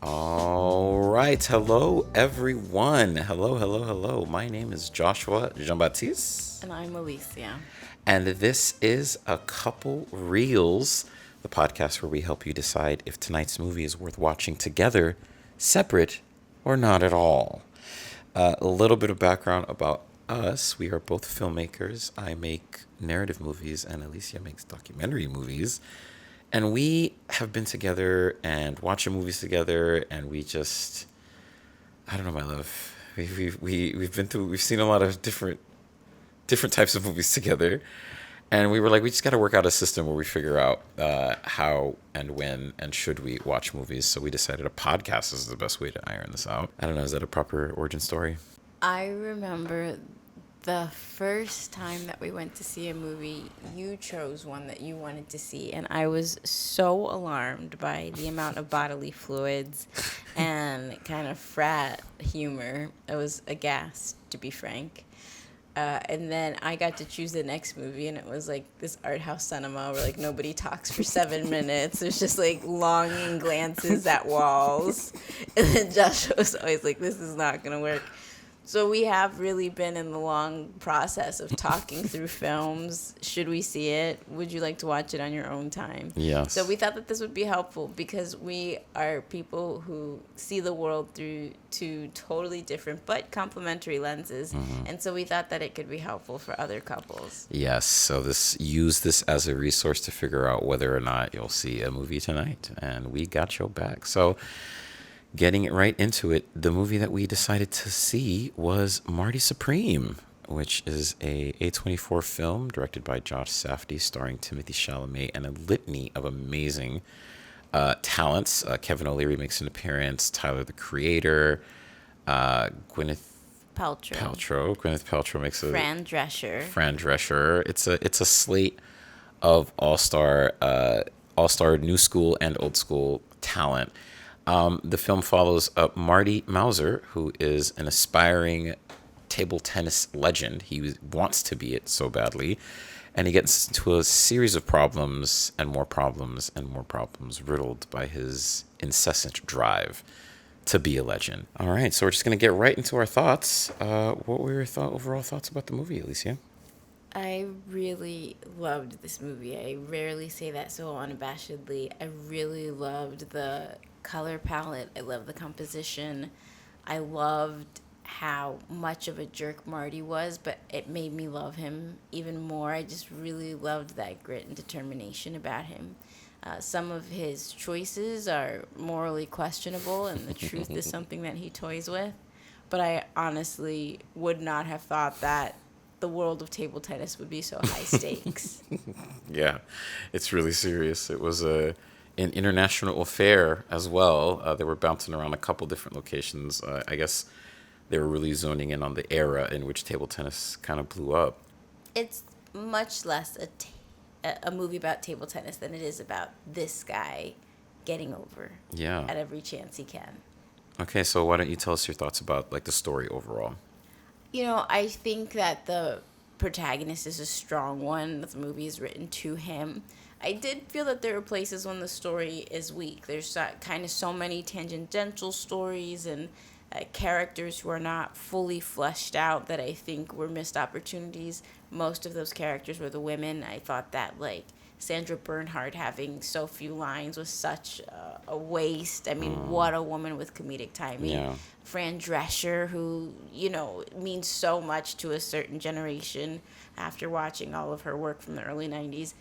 All right. Hello, everyone. Hello, hello, hello. My name is Joshua Jean-Baptiste, And I'm Alicia. and this is A Couple Reels, the podcast where we help you decide if tonight's movie is worth watching together, separate, or not at all. A little bit of background about us. We are both filmmakers. I make narrative movies, and Alicia makes documentary movies. And we have been together and watching movies together, and we just, I don't know, my love. We've been through, we've seen a lot of different types of movies together, and we were like, we just got to work out a system where we figure out how and when and should we watch movies. So we decided a podcast is the best way to iron this out. I don't know, is that a proper origin story? I remember the first time that we went to see a movie, you chose one that you wanted to see, and I was so alarmed by the amount of bodily fluids and kind of frat humor. I was aghast, to be frank. And then I got to choose the next movie, and it was like this art house cinema where like nobody talks for 7 minutes. There's just like longing glances at walls, and then Joshua was always like, "This is not gonna work." So we have really been in the long process of talking through films. Should we see it? Would you like to watch it on your own time? Yes. So we thought that this would be helpful because we are people who see the world through two totally different but complementary lenses. And so we thought that it could be helpful for other couples. Yes, so use this as a resource to figure out whether or not you'll see a movie tonight, and we got your back. So, getting it right into it, the movie that we decided to see was Marty Supreme, which is a A24 film directed by Josh Safdie, starring Timothy Chalamet and a litany of amazing talents. Kevin O'Leary makes an appearance, Tyler the Creator, Gwyneth Paltrow. Gwyneth Paltrow makes a Fran Drescher. Fran Drescher. It's a slate of all-star new school and old school talent. The film follows Marty Mauser, who is an aspiring table tennis legend. He wants to be it so badly, and he gets into a series of problems and more problems and more problems, riddled by his incessant drive to be a legend. All right, so we're just going to get right into our thoughts. What were your overall thoughts about the movie, Alicia? I really loved this movie. I rarely say that so unabashedly. I really loved the color palette. I loved the composition. I loved how much of a jerk Marty was, but it made me love him even more. I just really loved that grit and determination about him. Some of his choices are morally questionable, and the truth is something that he toys with. But I honestly would not have thought that the world of table tennis would be so high stakes. Yeah, it's really serious. It was an international affair as well. They were bouncing around a couple different locations. I guess they were really zoning in on the era in which table tennis kind of blew up. It's much less a movie about table tennis than it is about this guy getting over Yeah. at every chance he can. Okay, so why don't you tell us your thoughts about like the story overall? You know, I think that the protagonist is a strong one. The movie is written to him. I did feel that there are places when the story is weak. There's kind of so many tangential stories and characters who are not fully fleshed out that I think were missed opportunities. Most of those characters were the women. I thought that, like, Sandra Bernhard having so few lines was such a waste. I mean, what a woman with comedic timing. Yeah. Fran Drescher, who, you know, means so much to a certain generation after watching all of her work from the early 90s.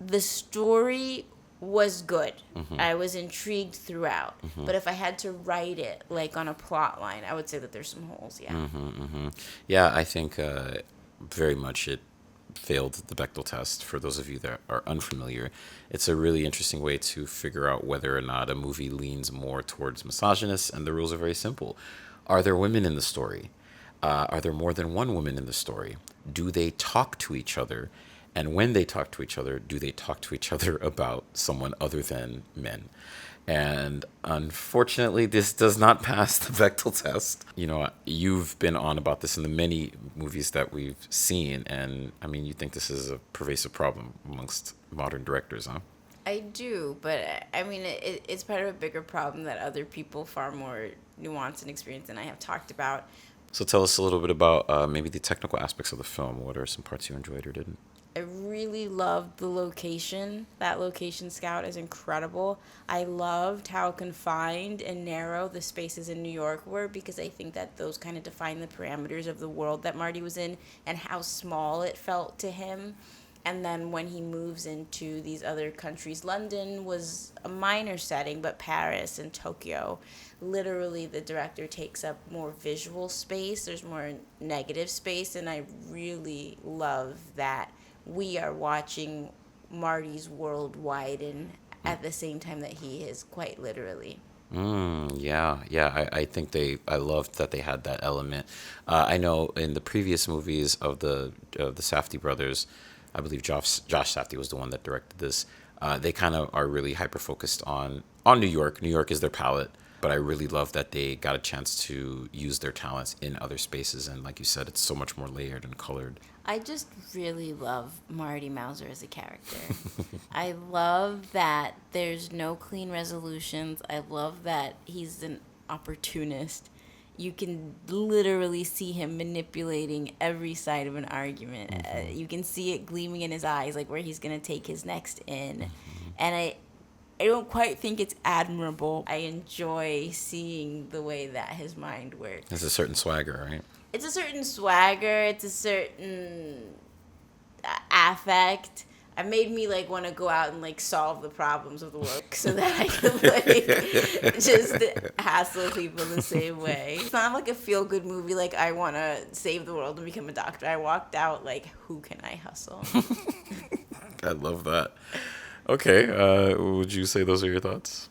The story was good. I was intrigued throughout. But if I had to write it, like, on a plot line, I would say that there's some holes, yeah. Yeah, I think very much it failed the Bechdel test. For those of you that are unfamiliar, it's a really interesting way to figure out whether or not a movie leans more towards misogynist, and the rules are very simple. Are there women in the story? Are there more than one woman in the story? Do they talk to each other? And when they talk to each other, do they talk to each other about someone other than men? And unfortunately, this does not pass the Bechtel test. You know, you've been on about this in the many movies that we've seen. And I mean, you think this is a pervasive problem amongst modern directors, huh? I do, but I mean, it's part of a bigger problem that other people far more nuanced and experienced than I have talked about. So tell us a little bit about maybe the technical aspects of the film. What are some parts you enjoyed or didn't? I really loved the location. That location scout is incredible. I loved how confined and narrow the spaces in New York were because I think that those kind of define the parameters of the world that Marty was in and how small it felt to him. And then when he moves into these other countries, London was a minor setting, but Paris and Tokyo, literally the director takes up more visual space. There's more negative space, and I really love that we are watching Marty's world widen at the same time that he is quite literally. Yeah, yeah. I think I loved that they had that element. I know in the previous movies of the Safdie brothers, I believe Josh Safdie was the one that directed this. They kind of are really hyper focused on New York. New York is their palette, but I really love that they got a chance to use their talents in other spaces. And like you said, it's so much more layered and colored. I just really love Marty Mauser as a character. I love that there's no clean resolutions. I love that he's an opportunist. You can literally see him manipulating every side of an argument. You can see it gleaming in his eyes, like where he's going to take his next in. And I don't quite think it's admirable. I enjoy seeing the way that his mind works. There's a certain swagger, right? It's a certain swagger. It's a certain affect. It made me like want to go out and like solve the problems of the world so that I could like just hassle people the same way. It's not like a feel good movie like I want to save the world and become a doctor. I walked out like, who can I hustle? I love that. Okay, would you say those are your thoughts?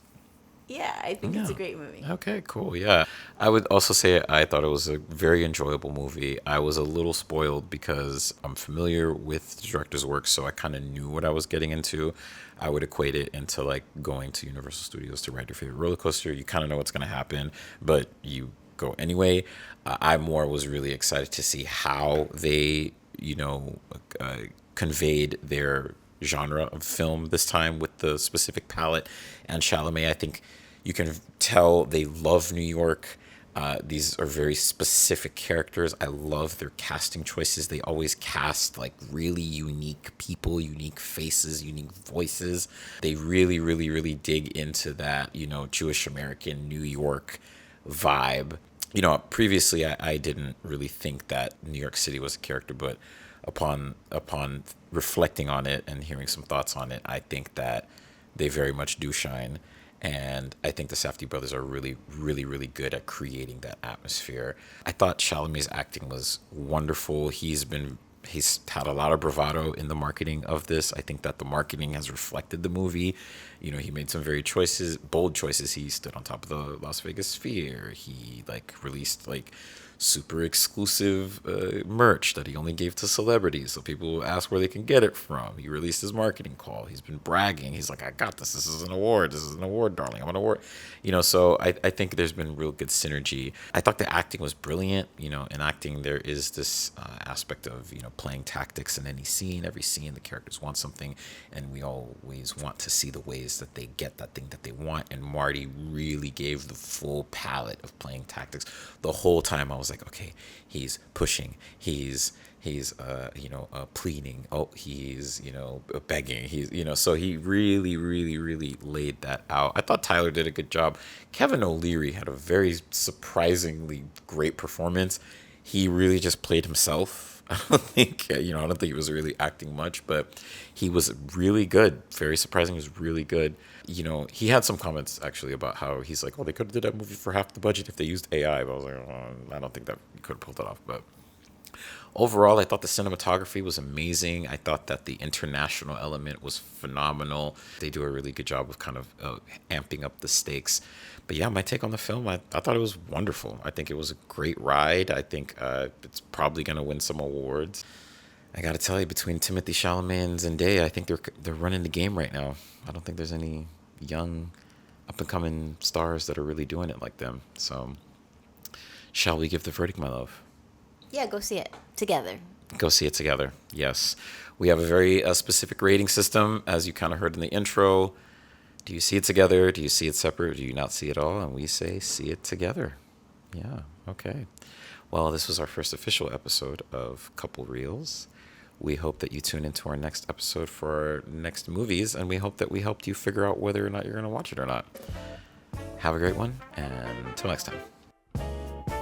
Yeah, I think it's a great movie. Okay, cool. Yeah. I would also say I thought it was a very enjoyable movie. I was a little spoiled because I'm familiar with the director's work, so I kind of knew what I was getting into. I would equate it into like going to Universal Studios to ride your favorite roller coaster. You kind of know what's going to happen, but you go anyway. I more was really excited to see how they, uh, conveyed their genre of film this time with the specific palette. And Chalamet, I think you can tell they love New York. These are very specific characters. I love their casting choices. They always cast like really unique people, unique faces, unique voices. They really, really, really dig into that, Jewish American New York vibe. Previously I didn't really think that New York City was a character, but upon reflecting on it and hearing some thoughts on it, I think that they very much do shine. And I think the Safdie brothers are really, really, really good at creating that atmosphere. I thought Chalamet's acting was wonderful. He's had a lot of bravado in the marketing of this. I think that the marketing has reflected the movie. He made some very bold choices. He stood on top of the Las Vegas Sphere. He released super exclusive merch that he only gave to celebrities, so people will ask where they can get it from. He released his marketing call. He's been bragging. He's like, I got this. This is an award. This is an award, darling. I'm an award. So I think there's been real good synergy. I thought the acting was brilliant. In acting, there is this aspect of, playing tactics in any scene. Every scene, the characters want something, and we always want to see the ways that they get that thing that they want. And Marty really gave the full palette of playing tactics. The whole time I was like, okay, he's pushing, he's pleading, oh, he's begging, so he really, really, really laid that out. I thought Tyler did a good job. Kevin O'Leary had a very surprisingly great performance. He really just played himself. I don't think he was really acting much, but he was really good. Very surprising. He was really good. He had some comments actually about how he's like, oh, they could have did that movie for half the budget if they used AI. But I was like, I don't think that you could have pulled it off. But overall, I thought the cinematography was amazing. I thought that the international element was phenomenal. They do a really good job of kind of amping up the stakes. But yeah, my take on the film, I thought it was wonderful. I think it was a great ride. I think it's probably going to win some awards. I gotta tell you, between Timothy Chalamet and Zendaya, I think they're running the game right now. I don't think there's any young, up and coming stars that are really doing it like them. So, shall we give the verdict, my love? Yeah, go see it together. Go see it together. Yes, we have a very specific rating system, as you kind of heard in the intro. Do you see it together? Do you see it separate? Do you not see it all? And we say, see it together. Yeah. Okay. Well, this was our first official episode of Couple Reels. We hope that you tune into our next episode for our next movies, and we hope that we helped you figure out whether or not you're going to watch it or not. Have a great one, and until next time.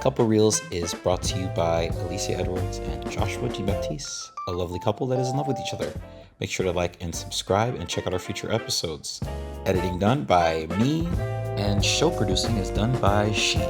Couple Reels is brought to you by Alicia Edwards and Joshua G. Baptiste, a lovely couple that is in love with each other. Make sure to like and subscribe and check out our future episodes. Editing done by me, and show producing is done by she.